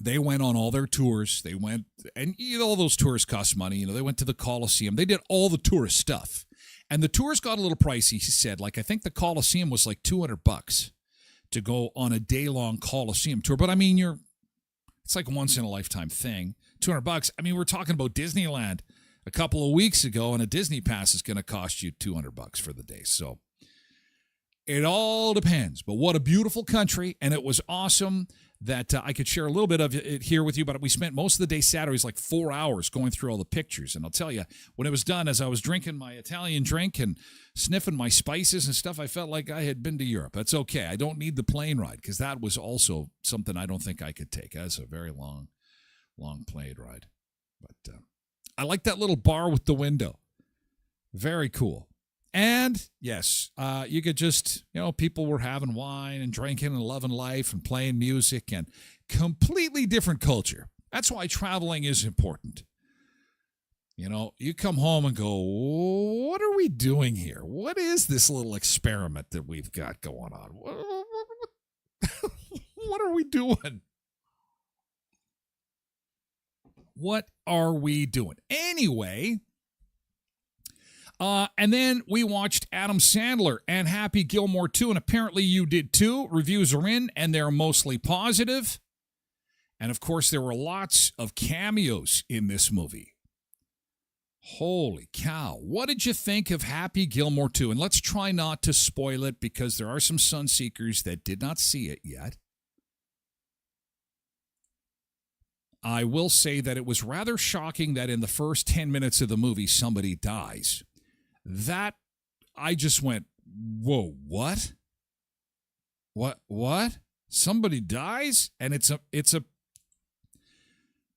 they went on all their tours. They went, and all those tours cost money. They went to the Colosseum. They did all the tourist stuff. And the tours got a little pricey, he said. Like, I think the Colosseum was like $200 to go on a day-long Colosseum tour. But, I mean, it's like a once-in-a-lifetime thing. $200. I mean, we're talking about Disneyland a couple of weeks ago, and a Disney pass is going to cost you $200 for the day. So it all depends. But what a beautiful country, and it was awesome that I could share a little bit of it here with you, but we spent most of the day Saturdays, like 4 hours, going through all the pictures. And I'll tell you, when it was done, as I was drinking my Italian drink and sniffing my spices and stuff, I felt like I had been to Europe. That's okay. I don't need the plane ride, because that was also something I don't think I could take. That's a very long plane ride. But I like that little bar with the window. Very cool. And, yes, you could just, people were having wine and drinking and loving life and playing music, and completely different culture. That's why traveling is important. You come home and go, what are we doing here? What is this little experiment that we've got going on? What are we doing? What are we doing? Anyway, and then we watched Adam Sandler and Happy Gilmore 2, and apparently you did too. Reviews are in, and they're mostly positive. And, of course, there were lots of cameos in this movie. Holy cow. What did you think of Happy Gilmore 2? And let's try not to spoil it, because there are some Sunseekers that did not see it yet. I will say that it was rather shocking that in the first 10 minutes of the movie, somebody dies. That, I just went, whoa, what? What? Somebody dies? And it's a,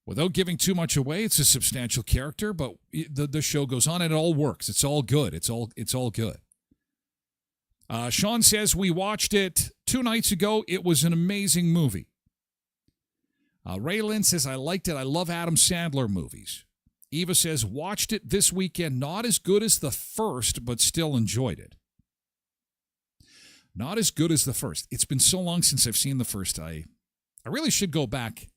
without giving too much away, it's a substantial character, but the show goes on and it all works. It's all good. It's all good. Sean says, we watched it 2 nights ago. It was an amazing movie. Raylan says, I liked it. I love Adam Sandler movies. Eva says, watched it this weekend. Not as good as the first, but still enjoyed it. Not as good as the first. It's been so long since I've seen the first. I really should go back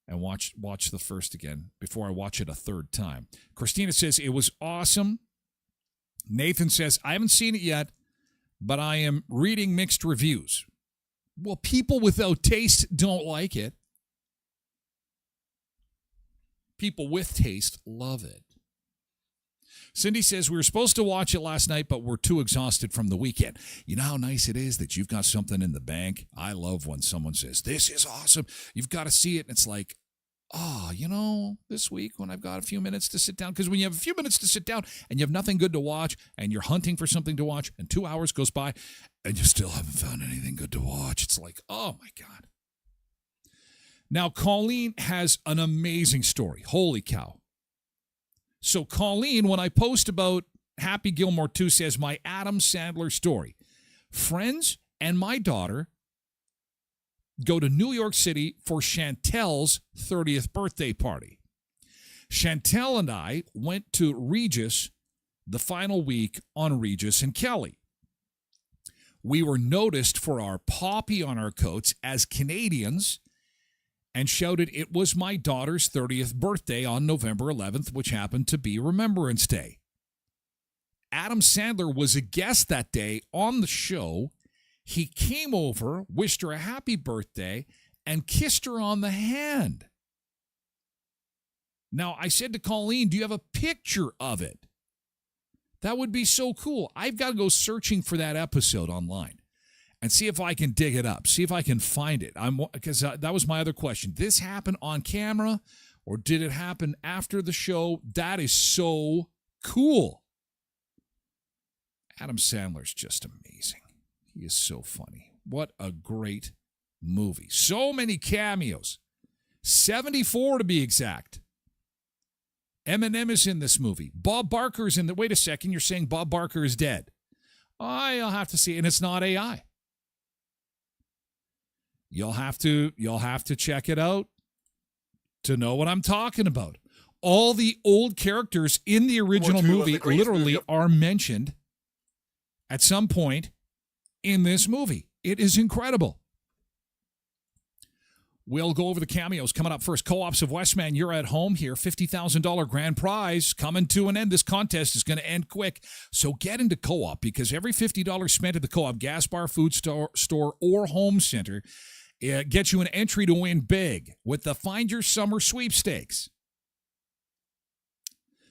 and watch the first again before I watch it a third time. Christina says, it was awesome. Nathan says, I haven't seen it yet, but I am reading mixed reviews. Well, people without taste don't like it. People with taste love it. Cindy says, we were supposed to watch it last night, but we're too exhausted from the weekend. You know how nice it is that you've got something in the bank? I love when someone says, this is awesome. You've got to see it. And it's like, this week when I've got a few minutes to sit down, because when you have a few minutes to sit down and you have nothing good to watch and you're hunting for something to watch and 2 hours goes by and you still haven't found anything good to watch, it's like, oh my God. Now, Colleen has an amazing story. Holy cow. So Colleen, when I post about Happy Gilmore 2, says, my Adam Sandler story. Friends and my daughter go to New York City for Chantel's 30th birthday party. Chantel and I went to Regis the final week on Regis and Kelly. We were noticed for our poppy on our coats as Canadians and shouted it was my daughter's 30th birthday on November 11th, which happened to be Remembrance Day. Adam Sandler was a guest that day on the show. He came over, wished her a happy birthday, and kissed her on the hand. Now, I said to Colleen, do you have a picture of it? That would be so cool. I've got to go searching for that episode online and see if I can dig it up, see if I can find it. Because that was my other question. This happened on camera, or did it happen after the show? That is so cool. Adam Sandler's just amazing. He is so funny. What a great movie. So many cameos. 74 to be exact. Eminem is in this movie. Bob Barker's in the... Wait a second, you're saying Bob Barker is dead. I'll have to see. And it's not AI. You'll have to check it out to know what I'm talking about. All the old characters in the original movie literally are mentioned at some point in this movie. It is incredible. We'll go over the cameos coming up first. Co-ops of Westman, you're at home here. $50,000 grand prize coming to an end. This contest is going to end quick. So get into co-op, because every $50 spent at the co-op gas bar, food store or home center gets you an entry to win big with the Find Your Summer sweepstakes.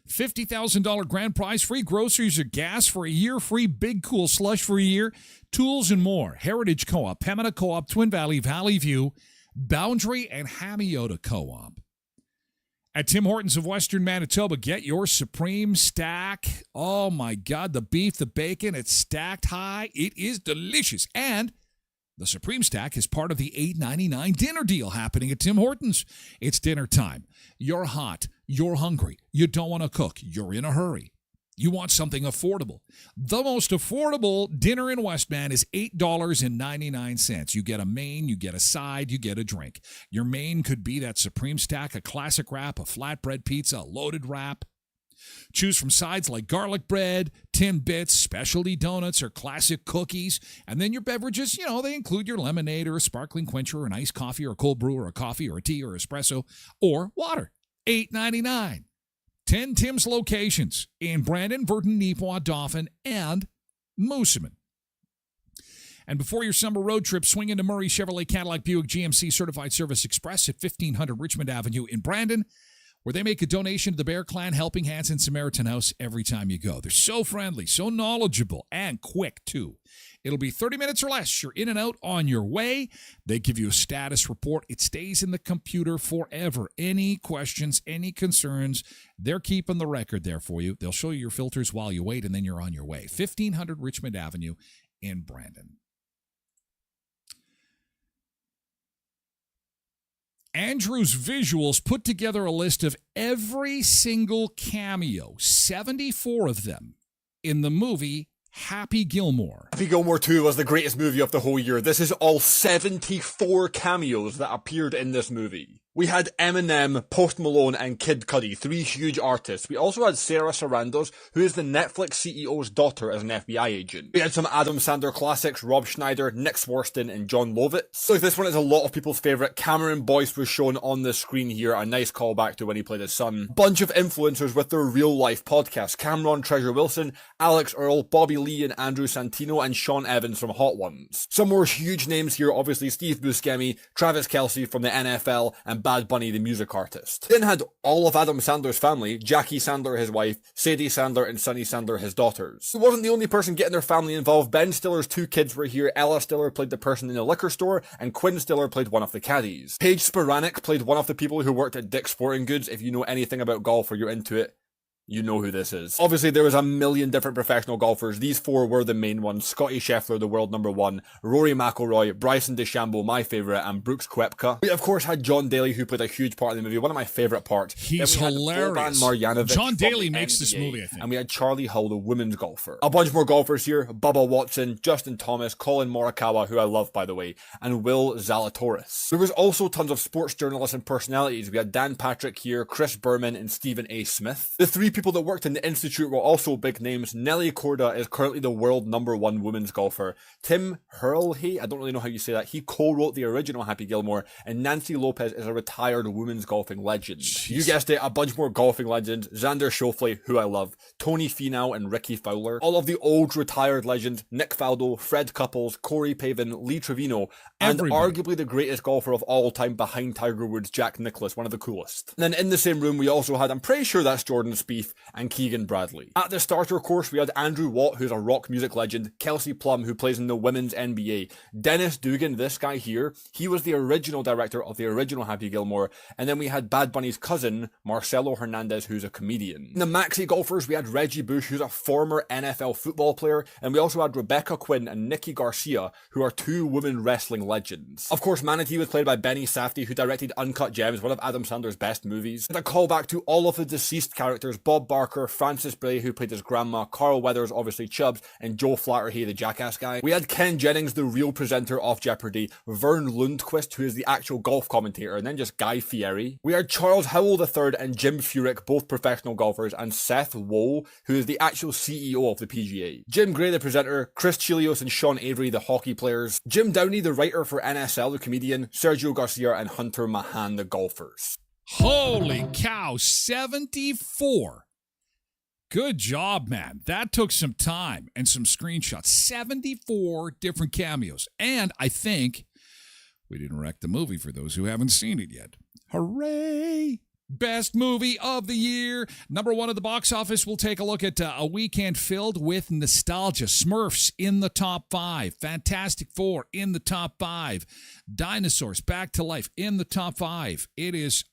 $50,000 grand prize, free groceries or gas for a year, free Big Cool slush for a year, tools and more. Heritage Co-op, Pembina Co-op, Twin Valley, Valley View, Boundary, and Hamiota Co-op. At Tim Hortons of Western Manitoba, get your Supreme Stack. Oh my God, the beef, the bacon, it's stacked high. It is delicious. And the Supreme Stack is part of the $8.99 dinner deal happening at Tim Hortons. It's dinner time. You're hot. You're hungry. You don't want to cook. You're in a hurry. You want something affordable. The most affordable dinner in Westman is $8.99. You get a main, you get a side, you get a drink. Your main could be that Supreme Stack, a classic wrap, a flatbread pizza, a loaded wrap. Choose from sides like garlic bread, tin bits, specialty donuts, or classic cookies. And then your beverages, they include your lemonade or a sparkling quencher or an iced coffee or a cold brew or a coffee or a tea or espresso or water. $8.99. 10 Tim's locations in Brandon, Virden, Neepawa, Dauphin, and Moosomin. And before your summer road trip, swing into Murray Chevrolet Cadillac Buick GMC Certified Service Express at 1500 Richmond Avenue in Brandon, where they make a donation to the Bear Clan, Helping Hands, and Samaritan House every time you go. They're so friendly, so knowledgeable, and quick, too. It'll be 30 minutes or less. You're in and out on your way. They give you a status report. It stays in the computer forever. Any questions, any concerns, they're keeping the record there for you. They'll show you your filters while you wait, and then you're on your way. 1500 Richmond Avenue in Brandon. Andrew's Visuals put together a list of every single cameo, 74 of them, in the movie Happy Gilmore. Happy Gilmore 2 was the greatest movie of the whole year. This is all 74 cameos that appeared in this movie. We had Eminem, Post Malone, and Kid Cudi, 3 huge artists. We also had Sarah Sarandos, who is the Netflix CEO's daughter as an FBI agent. We had some Adam Sandler classics, Rob Schneider, Nick Swarsten, and John Lovitz. So this one is a lot of people's favourite. Cameron Boyce was shown on the screen here, a nice callback to when he played his son. Bunch of influencers with their real-life podcasts. Cameron Treasure Wilson, Alex Earl, Bobby Lee, and Andrew Santino, and Sean Evans from Hot Ones. Some more huge names here, obviously Steve Buscemi, Travis Kelce from the NFL, and Bad Bunny, the music artist. Then had all of Adam Sandler's family, Jackie Sandler, his wife, Sadie Sandler, and Sonny Sandler, his daughters. He wasn't the only person getting their family involved. Ben Stiller's 2 kids were here. Ella Stiller played the person in the liquor store, and Quinn Stiller played one of the caddies. Paige Spiranek played one of the people who worked at Dick's Sporting Goods. If you know anything about golf or you're into it, you know who this is. Obviously, there was a million different professional golfers. These 4 were the main ones. Scottie Scheffler, the world #1, Rory McIlroy, Bryson DeChambeau, my favourite, and Brooks Koepka. We, of course, had John Daly, who played a huge part in the movie, one of my favourite parts. He's hilarious. John Daly makes this movie, I think. And we had Charlie Hull, the women's golfer. A bunch more golfers here. Bubba Watson, Justin Thomas, Colin Morikawa, who I love, by the way, and Will Zalatoris. There was also tons of sports journalists and personalities. We had Dan Patrick here, Chris Berman, and Stephen A. Smith. The 3 people that worked in the Institute were also big names. Nelly Korda is currently the world #1 women's golfer. Tim Hurley, I don't really know how you say that, he co-wrote the original Happy Gilmore, and Nancy Lopez is a retired women's golfing legend. Jeez. You guessed it, a bunch more golfing legends. Xander Schauffele, who I love, Tony Finau, and Ricky Fowler. All of the old retired legends, Nick Faldo, Fred Couples, Corey Pavin, Lee Trevino, and arguably the greatest golfer of all time behind Tiger Woods, Jack Nicklaus, one of the coolest. And then in the same room we also had, I'm pretty sure that's Jordan Spieth, and Keegan Bradley. At the starter course, we had Andrew Watt, who's a rock music legend, Kelsey Plum, who plays in the women's NBA, Dennis Dugan, this guy here, he was the original director of the original Happy Gilmore, and then we had Bad Bunny's cousin, Marcelo Hernandez, who's a comedian. In the maxi golfers, we had Reggie Bush, who's a former NFL football player, and we also had Rebecca Quinn and Nikki Garcia, who are 2 women wrestling legends. Of course, Manatee was played by Benny Safdie, who directed Uncut Gems, one of Adam Sandler's best movies. And a callback to all of the deceased characters, Bob Bob Barker, Francis Bray, who played his grandma, Carl Weathers, obviously Chubbs, and Joe Flatterhy, the jackass guy. We had Ken Jennings, the real presenter of Jeopardy, Vern Lundquist, who is the actual golf commentator, and then just Guy Fieri. We had Charles Howell III and Jim Furyk, both professional golfers, and Seth Wohl, who is the actual CEO of the PGA. Jim Gray, the presenter, Chris Chilios and Sean Avery, the hockey players, Jim Downey, the writer for NSL, the comedian, Sergio Garcia, and Hunter Mahan, the golfers. Holy cow, 74. Good job, man. That took some time and some screenshots. 74 different cameos. And I think we didn't wreck the movie for those who haven't seen it yet. Hooray! Best movie of the year. Number one at the box office. We'll take a look at a weekend filled with nostalgia. Smurfs in the top 5. Fantastic Four in the top 5. Dinosaurs Back to Life in the top 5. It is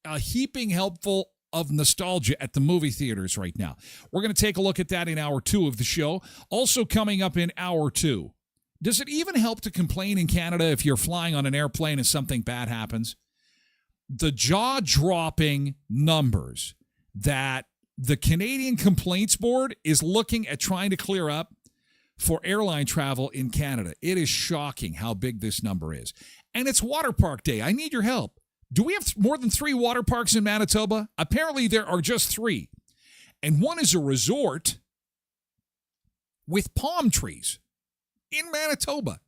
a heaping helpful of nostalgia at the movie theaters right now. We're going to take a look at that in hour 2 of the show. Also coming up in hour 2. Does it even help to complain in Canada if you're flying on an airplane and something bad happens? The jaw-dropping numbers that the Canadian Complaints Board is looking at trying to clear up for airline travel in Canada. It is shocking how big this number is. And it's Water Park Day. I need your help. Do we have more than 3 water parks in Manitoba? Apparently there are just 3. And one is a resort with palm trees in Manitoba.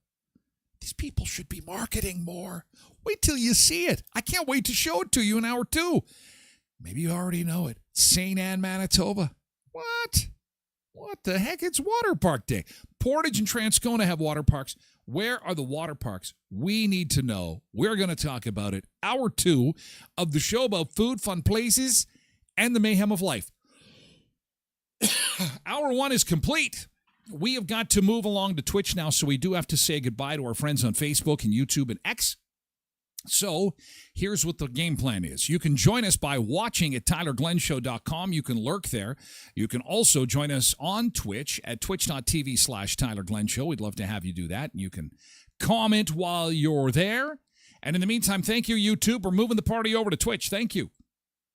These people should be marketing more. Wait till you see it. I can't wait to show it to you in hour 2. Maybe you already know it. St. Anne, Manitoba. What? What the heck? It's Water Park Day. Portage and Transcona have water parks. Where are the water parks? We need to know. We're going to talk about it. Hour 2 of the show about food, fun places, and the mayhem of life. Hour 1 is complete. We have got to move along to Twitch now, so we do have to say goodbye to our friends on Facebook and YouTube and X. So here's what the game plan is. You can join us by watching at TylerGlenShow.com. You can lurk there. You can also join us on Twitch at twitch.tv/TylerGlenShow. We'd love to have you do that. You can comment while you're there. And in the meantime, thank you, YouTube. We're moving the party over to Twitch. Thank you.